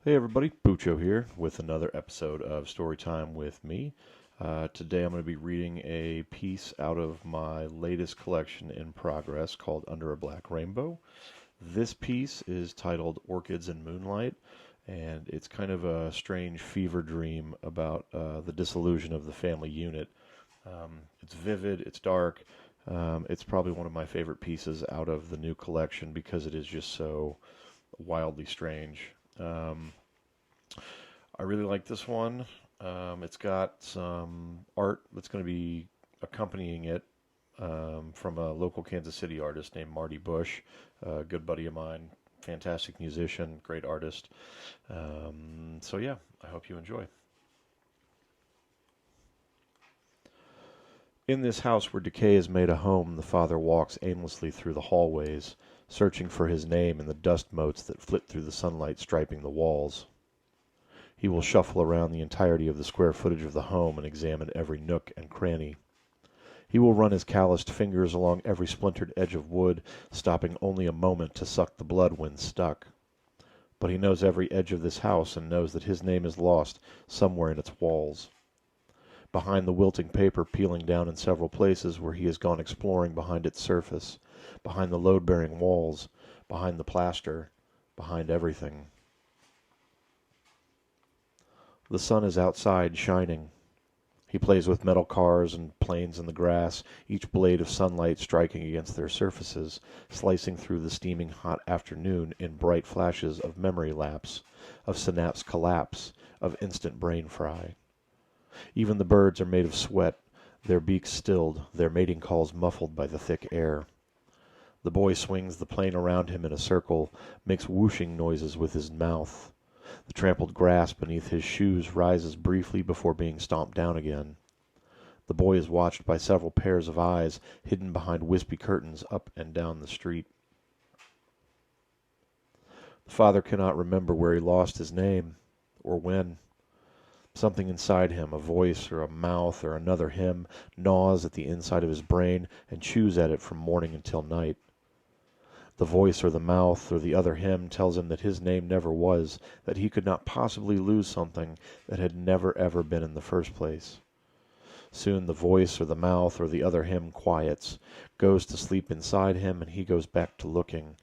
Hey everybody, Bucho here with another episode of Storytime with me. Today I'm going to be reading a piece out of my latest collection in progress called Under a Black Rainbow. This piece is titled Orchids Moonlight, and it's kind of a strange fever dream about the dissolution of the family unit. It's vivid, it's dark, it's probably one of my favorite pieces out of the new collection because it is just so wildly strange. I really like this one. It's got some art that's going to be accompanying it from a local Kansas City artist named Marty Bush, a good buddy of mine, fantastic musician, great artist. So, yeah, I hope you enjoy. In this house where decay has made a home, the father walks aimlessly through the hallways, searching for his name in the dust motes that flit through the sunlight striping the walls. He will shuffle around the entirety of the square footage of the home and examine every nook and cranny. He will run his calloused fingers along every splintered edge of wood, stopping only a moment to suck the blood when stuck. But he knows every edge of this house and knows that his name is lost somewhere in its walls. Behind the wilting paper peeling down in several places where he has gone exploring behind its surface, behind the load-bearing walls, behind the plaster, behind everything. The sun is outside, shining. He plays with metal cars and planes in the grass, each blade of sunlight striking against their surfaces, slicing through the steaming hot afternoon in bright flashes of memory lapse, of synapse collapse, of instant brain fry. Even the birds are made of sweat, their beaks stilled, their mating calls muffled by the thick air. The boy swings the plane around him in a circle, makes whooshing noises with his mouth. The trampled grass beneath his shoes rises briefly before being stomped down again. The boy is watched by several pairs of eyes hidden behind wispy curtains up and down the street. The father cannot remember where he lost his name, or when. Something inside him, a voice or a mouth or another him, gnaws at the inside of his brain and chews at it from morning until night. The voice or the mouth or the other him tells him that his name never was, that he could not possibly lose something that had never ever been in the first place. Soon the voice or the mouth or the other him quiets, goes to sleep inside him, and he goes back to looking,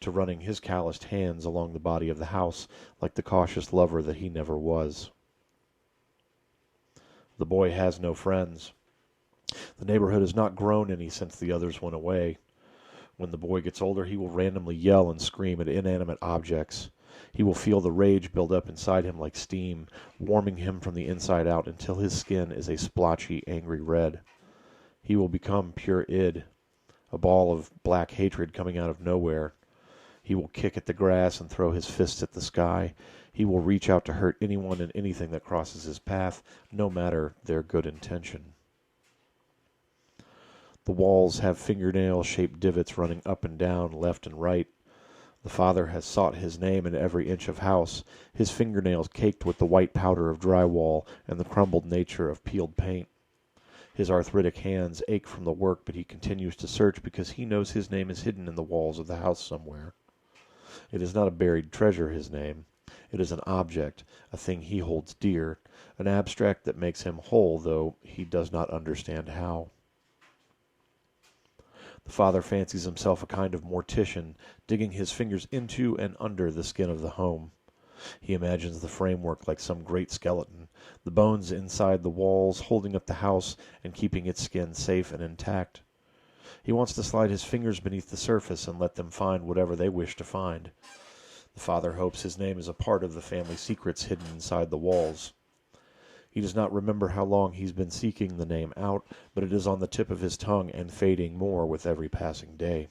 to running his calloused hands along the body of the house like the cautious lover that he never was. The boy has no friends. The neighborhood has not grown any since the others went away. When the boy gets older, he will randomly yell and scream at inanimate objects. He will feel the rage build up inside him like steam, warming him from the inside out until his skin is a splotchy, angry red. He will become pure id, a ball of black hatred coming out of nowhere. He will kick at the grass and throw his fists at the sky. He will reach out to hurt anyone and anything that crosses his path, no matter their good intention. The walls have fingernail-shaped divots running up and down, left and right. The father has sought his name in every inch of house, his fingernails caked with the white powder of drywall and the crumbled nature of peeled paint. His arthritic hands ache from the work, but he continues to search because he knows his name is hidden in the walls of the house somewhere. It is not a buried treasure, his name. It is an object, a thing he holds dear, an abstract that makes him whole, though he does not understand how. The father fancies himself a kind of mortician, digging his fingers into and under the skin of the home. He imagines the framework like some great skeleton, the bones inside the walls holding up the house and keeping its skin safe and intact. He wants to slide his fingers beneath the surface and let them find whatever they wish to find. The father hopes his name is a part of the family secrets hidden inside the walls. He does not remember how long he's been seeking the name out, but it is on the tip of his tongue and fading more with every passing day.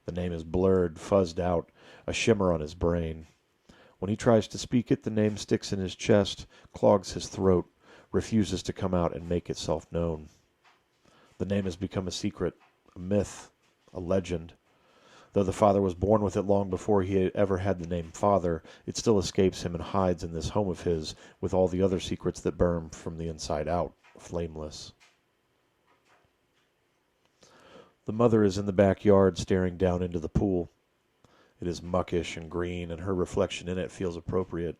The name is blurred, fuzzed out, a shimmer on his brain. When he tries to speak it, the name sticks in his chest, clogs his throat, refuses to come out and make itself known. The name has become a secret, a myth, a legend. Though the father was born with it long before he had ever had the name father, it still escapes him and hides in this home of his with all the other secrets that burn from the inside out, flameless. The mother is in the backyard staring down into the pool. It is muckish and green, and her reflection in it feels appropriate.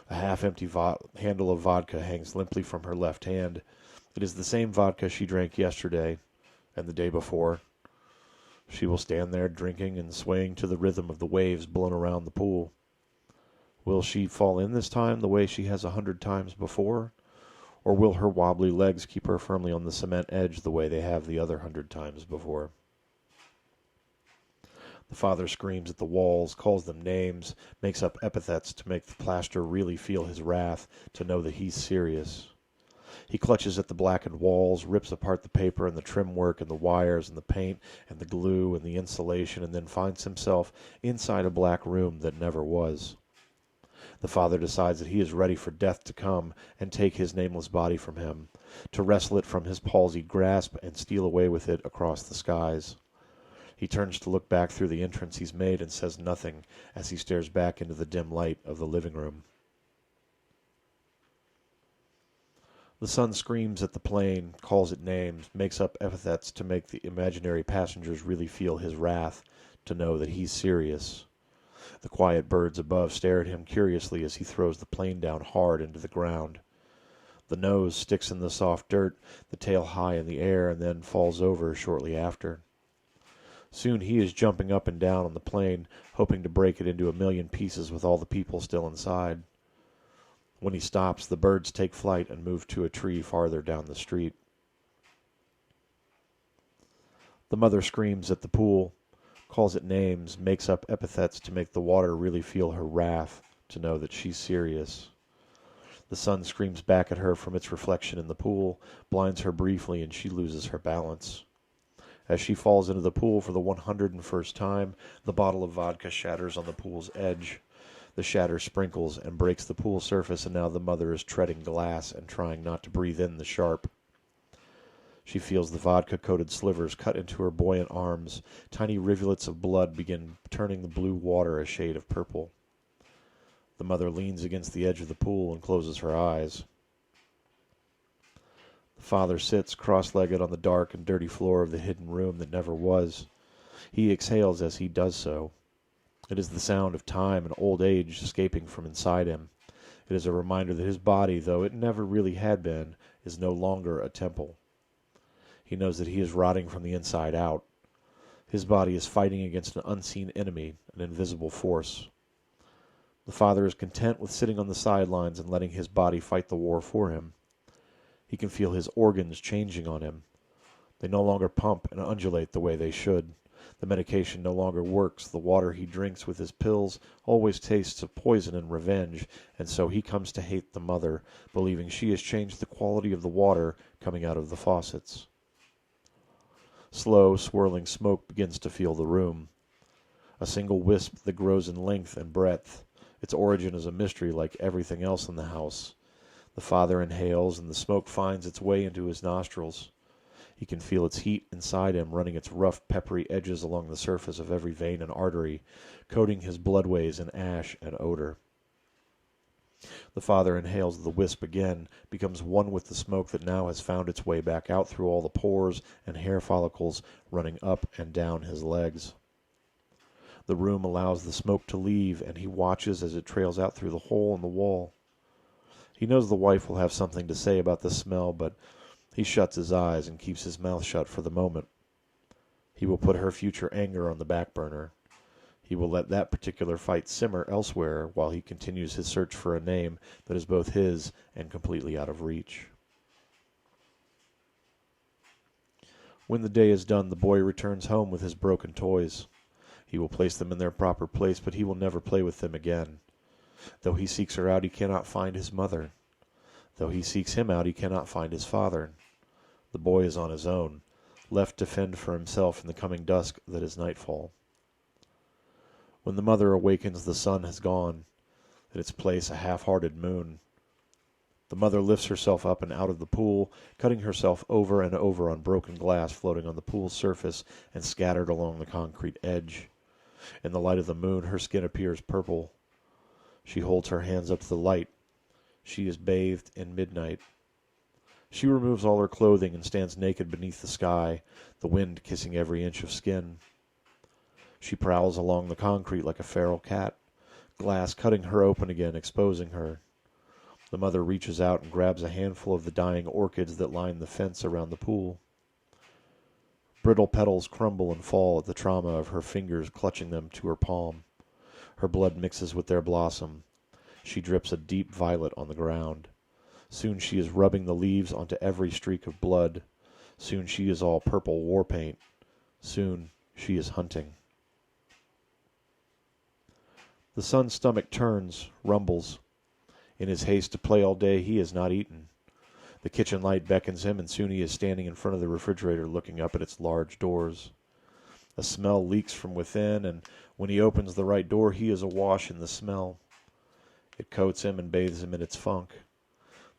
A half-empty handle of vodka hangs limply from her left hand. It is the same vodka she drank yesterday and the day before. She will stand there drinking and swaying to the rhythm of the waves blown around the pool. Will she fall in this time the way she has 100 times before? Or will her wobbly legs keep her firmly on the cement edge the way they have the other 100 times before? The father screams at the walls, calls them names, makes up epithets to make the plaster really feel his wrath, to know that he's serious. He clutches at the blackened walls, rips apart the paper and the trim work and the wires and the paint and the glue and the insulation, and then finds himself inside a black room that never was. The father decides that he is ready for death to come and take his nameless body from him, to wrestle it from his palsied grasp and steal away with it across the skies. He turns to look back through the entrance he's made and says nothing as he stares back into the dim light of the living room. The son screams at the plane, calls it names, makes up epithets to make the imaginary passengers really feel his wrath, to know that he's serious. The quiet birds above stare at him curiously as he throws the plane down hard into the ground. The nose sticks in the soft dirt, the tail high in the air, and then falls over shortly after. Soon he is jumping up and down on the plane, hoping to break it into a million pieces with all the people still inside. When he stops, the birds take flight and move to a tree farther down the street. The mother screams at the pool, calls it names, makes up epithets to make the water really feel her wrath, to know that she's serious. The sun screams back at her from its reflection in the pool, blinds her briefly, and she loses her balance. As she falls into the pool for the 101st time, the bottle of vodka shatters on the pool's edge. The shatter sprinkles and breaks the pool surface, and now the mother is treading glass and trying not to breathe in the sharp. She feels the vodka-coated slivers cut into her buoyant arms. Tiny rivulets of blood begin turning the blue water a shade of purple. The mother leans against the edge of the pool and closes her eyes. The father sits cross-legged on the dark and dirty floor of the hidden room that never was. He exhales as he does so. It is the sound of time and old age escaping from inside him. It is a reminder that his body, though it never really had been, is no longer a temple. He knows that he is rotting from the inside out. His body is fighting against an unseen enemy, an invisible force. The father is content with sitting on the sidelines and letting his body fight the war for him. He can feel his organs changing on him. They no longer pump and undulate the way they should. The medication no longer works. The water he drinks with his pills always tastes of poison and revenge, and so he comes to hate the mother, believing she has changed the quality of the water coming out of the faucets. Slow, swirling smoke begins to fill the room. A single wisp that grows in length and breadth. Its origin is a mystery like everything else in the house. The father inhales, and the smoke finds its way into his nostrils. He can feel its heat inside him, running its rough, peppery edges along the surface of every vein and artery, coating his bloodways in ash and odor. The father inhales the wisp again, becomes one with the smoke that now has found its way back out through all the pores and hair follicles running up and down his legs. The room allows the smoke to leave, and he watches as it trails out through the hole in the wall. He knows the wife will have something to say about the smell, but he shuts his eyes and keeps his mouth shut for the moment. He will put her future anger on the back burner. He will let that particular fight simmer elsewhere while he continues his search for a name that is both his and completely out of reach. When the day is done, the boy returns home with his broken toys. He will place them in their proper place, but he will never play with them again. Though he seeks her out, he cannot find his mother. Though he seeks him out, he cannot find his father. The boy is on his own, left to fend for himself in the coming dusk that is nightfall. When the mother awakens, the sun has gone. In its place, a half-hearted moon. The mother lifts herself up and out of the pool, cutting herself over and over on broken glass floating on the pool's surface and scattered along the concrete edge. In the light of the moon, her skin appears purple. She holds her hands up to the light. She is bathed in midnight. She removes all her clothing and stands naked beneath the sky, the wind kissing every inch of skin. She prowls along the concrete like a feral cat, glass cutting her open again, exposing her. The mother reaches out and grabs a handful of the dying orchids that line the fence around the pool. Brittle petals crumble and fall at the trauma of her fingers clutching them to her palm. Her blood mixes with their blossom. She drips a deep violet on the ground. Soon she is rubbing the leaves onto every streak of blood. Soon she is all purple war paint. Soon she is hunting. The son's stomach turns, rumbles. In his haste to play all day, he has not eaten. The kitchen light beckons him, and soon he is standing in front of the refrigerator looking up at its large doors. A smell leaks from within, and when he opens the right door, he is awash in the smell. It coats him and bathes him in its funk.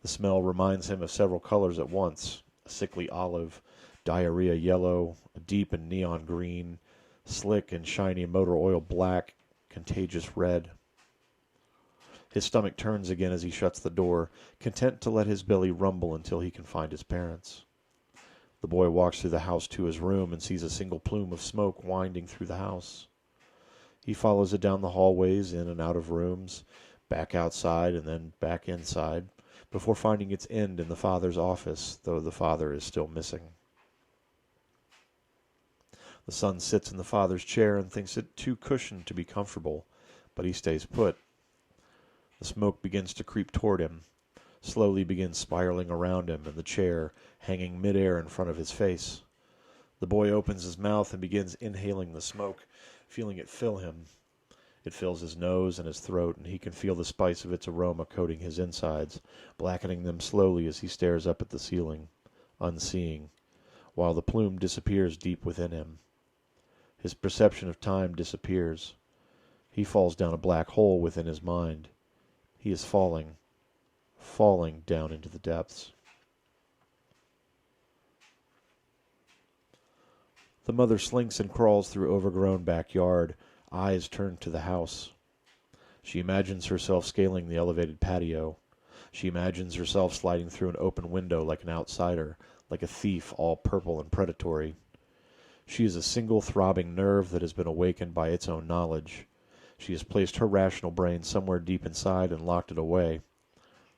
The smell reminds him of several colors at once: a sickly olive, diarrhea yellow, a deep and neon green, slick and shiny motor oil black, contagious red. His stomach turns again as he shuts the door, content to let his belly rumble until he can find his parents. The boy walks through the house to his room and sees a single plume of smoke winding through the house. He follows it down the hallways, in and out of rooms, back outside and then back inside, before finding its end in the father's office, though the father is still missing. The son sits in the father's chair and thinks it too cushioned to be comfortable, but he stays put. The smoke begins to creep toward him, slowly begins spiraling around him and the chair, hanging midair in front of his face. The boy opens his mouth and begins inhaling the smoke, feeling it fill him. It fills his nose and his throat, and he can feel the spice of its aroma coating his insides, blackening them slowly as he stares up at the ceiling, unseeing, while the plume disappears deep within him. His perception of time disappears. He falls down a black hole within his mind. He is falling down into the depths. The mother slinks and crawls through overgrown backyard, eyes turned to the house. She imagines herself scaling the elevated patio. She imagines herself sliding through an open window like an outsider, like a thief all purple and predatory. She is a single throbbing nerve that has been awakened by its own knowledge. She has placed her rational brain somewhere deep inside and locked it away.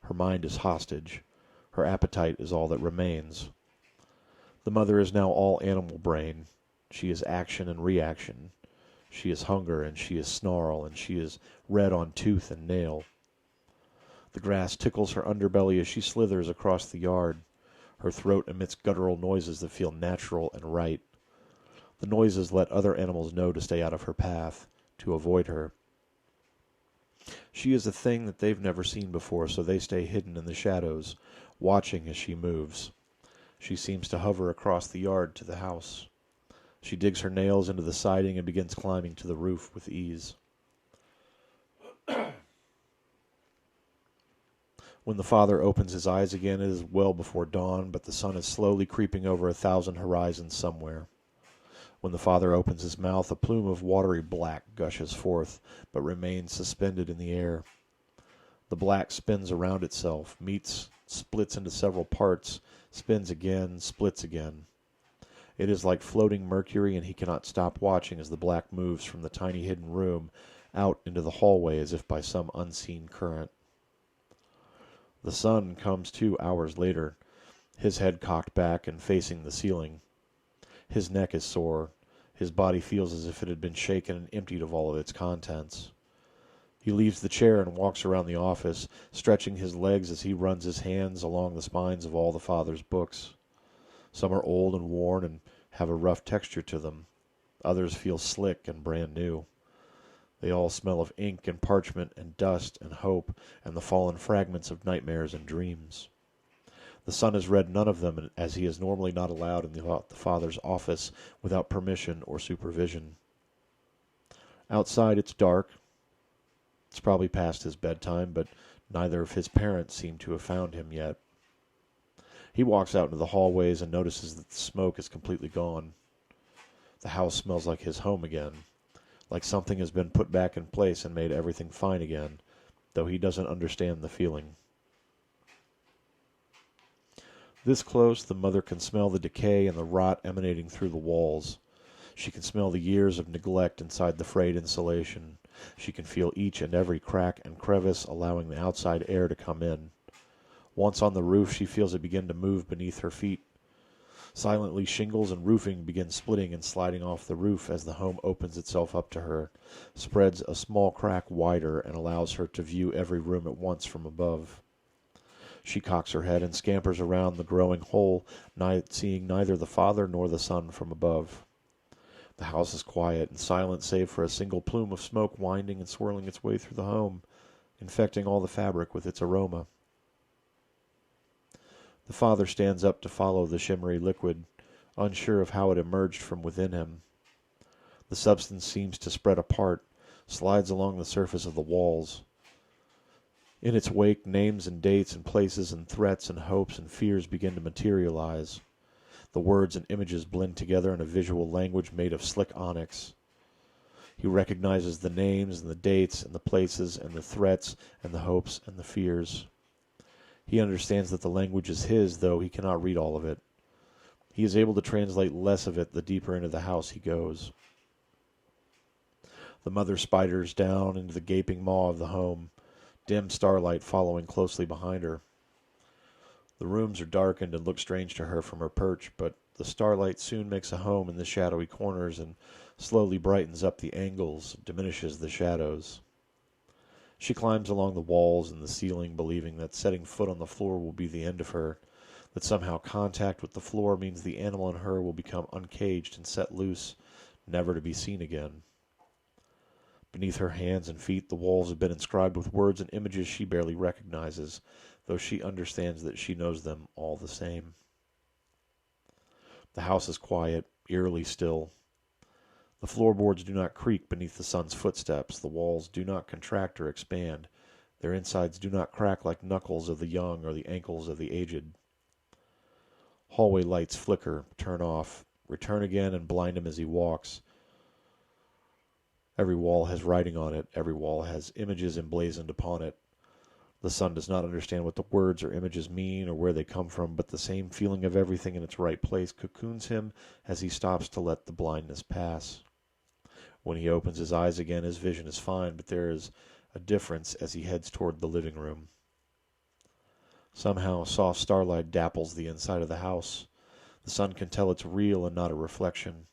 Her mind is hostage. Her appetite is all that remains. The mother is now all animal brain. She is action and reaction. She is hunger and she is snarl, and she is red on tooth and nail. The grass tickles her underbelly as she slithers across the yard. Her throat emits guttural noises that feel natural and right. The noises let other animals know to stay out of her path, to avoid her. She is a thing that they've never seen before, so they stay hidden in the shadows, watching as she moves. She seems to hover across the yard to the house. She digs her nails into the siding and begins climbing to the roof with ease. When the father opens his eyes again, it is well before dawn, but the sun is slowly creeping over 1,000 horizons somewhere. When the father opens his mouth, a plume of watery black gushes forth, but remains suspended in the air. The black spins around itself, meets, splits into several parts, spins again, splits again. It is like floating mercury, and he cannot stop watching as the black moves from the tiny hidden room out into the hallway as if by some unseen current. The sun comes 2 hours later, his head cocked back and facing the ceiling. His neck is sore. His body feels as if it had been shaken and emptied of all of its contents. He leaves the chair and walks around the office, stretching his legs as he runs his hands along the spines of all the father's books. Some are old and worn and have a rough texture to them. Others feel slick and brand new. They all smell of ink and parchment and dust and hope and the fallen fragments of nightmares and dreams. The son has read none of them, as he is normally not allowed in the father's office without permission or supervision. Outside it's dark. It's probably past his bedtime, but neither of his parents seem to have found him yet. He walks out into the hallways and notices that the smoke is completely gone. The house smells like his home again, like something has been put back in place and made everything fine again, though he doesn't understand the feeling. This close, the mother can smell the decay and the rot emanating through the walls. She can smell the years of neglect inside the frayed insulation. She can feel each and every crack and crevice, allowing the outside air to come in. Once on the roof, she feels it begin to move beneath her feet. Silently, shingles and roofing begin splitting and sliding off the roof as the home opens itself up to her, spreads a small crack wider, and allows her to view every room at once from above. She cocks her head and scampers around the growing hole, seeing neither the father nor the son from above. The house is quiet and silent save for a single plume of smoke winding and swirling its way through the home, infecting all the fabric with its aroma. The father stands up to follow the shimmery liquid, unsure of how it emerged from within him. The substance seems to spread apart, slides along the surface of the walls. In its wake, names and dates and places and threats and hopes and fears begin to materialize. The words and images blend together in a visual language made of slick onyx. He recognizes the names and the dates and the places and the threats and the hopes and the fears. He understands that the language is his, though he cannot read all of it. He is able to translate less of it the deeper into the house he goes. The mother spiders down into the gaping maw of the home, dim starlight following closely behind her. The rooms are darkened and look strange to her from her perch, but the starlight soon makes a home in the shadowy corners and slowly brightens up the angles, diminishes the shadows. She climbs along the walls and the ceiling, believing that setting foot on the floor will be the end of her, that somehow contact with the floor means the animal in her will become uncaged and set loose, never to be seen again. Beneath her hands and feet, the walls have been inscribed with words and images she barely recognizes, though she understands that she knows them all the same. The house is quiet, eerily still. The floorboards do not creak beneath the son's footsteps. The walls do not contract or expand. Their insides do not crack like knuckles of the young or the ankles of the aged. Hallway lights flicker, turn off, return again and blind him as he walks. Every wall has writing on it. Every wall has images emblazoned upon it. The son does not understand what the words or images mean or where they come from, but the same feeling of everything in its right place cocoons him as he stops to let the blindness pass. When he opens his eyes again, his vision is fine, but there is a difference as he heads toward the living room. Somehow, soft starlight dapples the inside of the house. The son can tell it's real and not a reflection.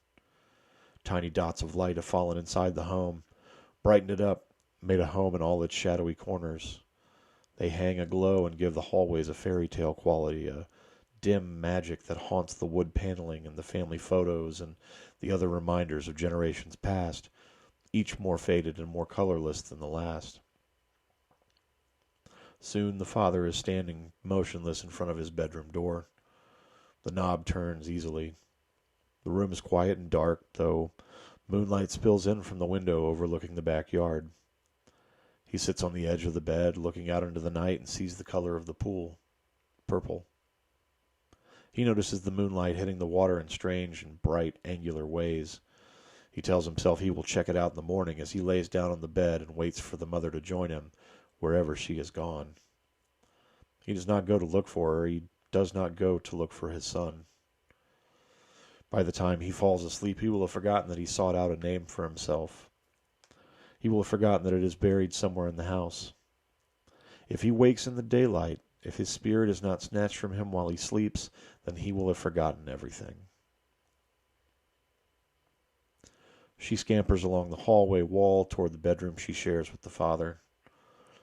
Tiny dots of light have fallen inside the home, brightened it up, made a home in all its shadowy corners. They hang aglow and give the hallways a fairy tale quality, a dim magic that haunts the wood paneling and the family photos and the other reminders of generations past, each more faded and more colorless than the last. Soon the father is standing motionless in front of his bedroom door. The knob turns easily. The room is quiet and dark, though moonlight spills in from the window overlooking the backyard. He sits on the edge of the bed, looking out into the night, and sees the color of the pool, purple. He notices the moonlight hitting the water in strange and bright, angular ways. He tells himself he will check it out in the morning as he lays down on the bed and waits for the mother to join him, wherever she has gone. He does not go to look for her. He does not go to look for his son. By the time he falls asleep, he will have forgotten that he sought out a name for himself. He will have forgotten that it is buried somewhere in the house. If he wakes in the daylight, if his spirit is not snatched from him while he sleeps, then he will have forgotten everything. She scampers along the hallway wall toward the bedroom she shares with the father.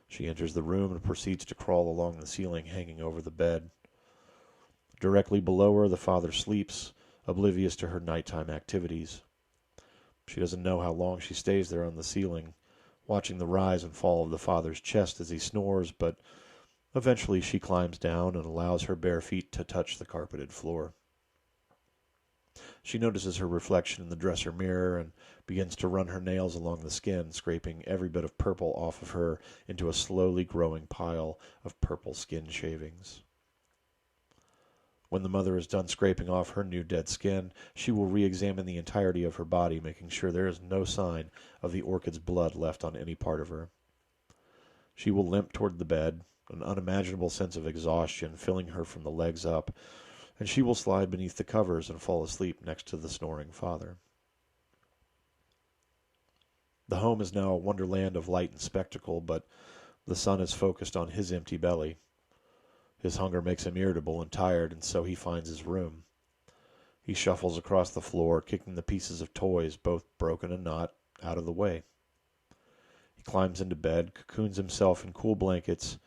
She enters the room and proceeds to crawl along the ceiling hanging over the bed. Directly below her, the father sleeps, oblivious to her nighttime activities. She doesn't know how long she stays there on the ceiling, watching the rise and fall of the father's chest as he snores, but eventually she climbs down and allows her bare feet to touch the carpeted floor. She notices her reflection in the dresser mirror and begins to run her nails along the skin, scraping every bit of purple off of her into a slowly growing pile of purple skin shavings. When the mother is done scraping off her new dead skin, she will re-examine the entirety of her body, making sure there is no sign of the orchid's blood left on any part of her. She will limp toward the bed, an unimaginable sense of exhaustion filling her from the legs up, and she will slide beneath the covers and fall asleep next to the snoring father. The home is now a wonderland of light and spectacle, but the sun is focused on his empty belly. His hunger makes him irritable and tired, and so he finds his room. He shuffles across the floor, kicking the pieces of toys, both broken and not, out of the way. He climbs into bed, cocoons himself in cool blankets,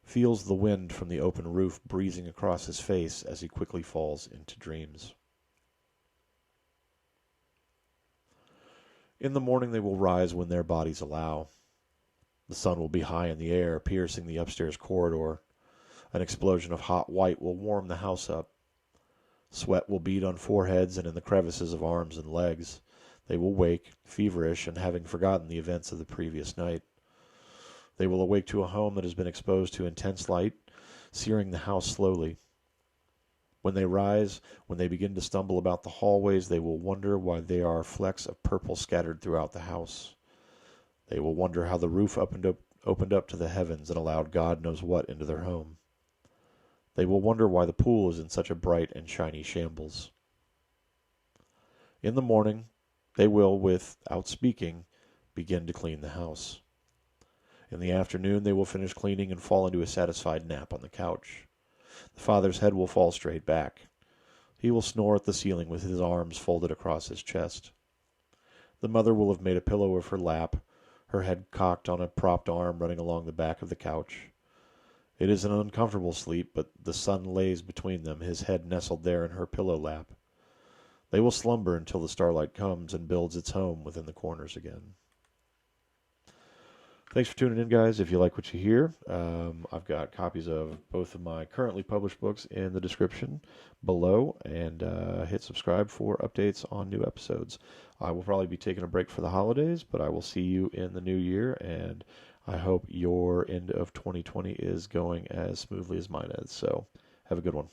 feels the wind from the open roof breezing across his face as he quickly falls into dreams. In the morning they will rise when their bodies allow. The sun will be high in the air, piercing the upstairs corridor. An explosion of hot white will warm the house up. Sweat will bead on foreheads and in the crevices of arms and legs. They will wake, feverish and having forgotten the events of the previous night. They will awake to a home that has been exposed to intense light, searing the house slowly. When they rise, when they begin to stumble about the hallways, they will wonder why there are flecks of purple scattered throughout the house. They will wonder how the roof opened up to the heavens and allowed God knows what into their home. They will wonder why the pool is in such a bright and shiny shambles. In the morning, they will, without speaking, begin to clean the house. In the afternoon, they will finish cleaning and fall into a satisfied nap on the couch. The father's head will fall straight back. He will snore at the ceiling with his arms folded across his chest. The mother will have made a pillow of her lap, her head cocked on a propped arm running along the back of the couch. It is an uncomfortable sleep, but the son lays between them, his head nestled there in her pillow lap. They will slumber until the starlight comes and builds its home within the corners again. Thanks for tuning in, guys. If you like what you hear, I've got copies of both of my currently published books in the description below, and hit subscribe for updates on new episodes. I will probably be taking a break for the holidays, but I will see you in the new year, and I hope your end of 2020 is going as smoothly as mine is. So have a good one.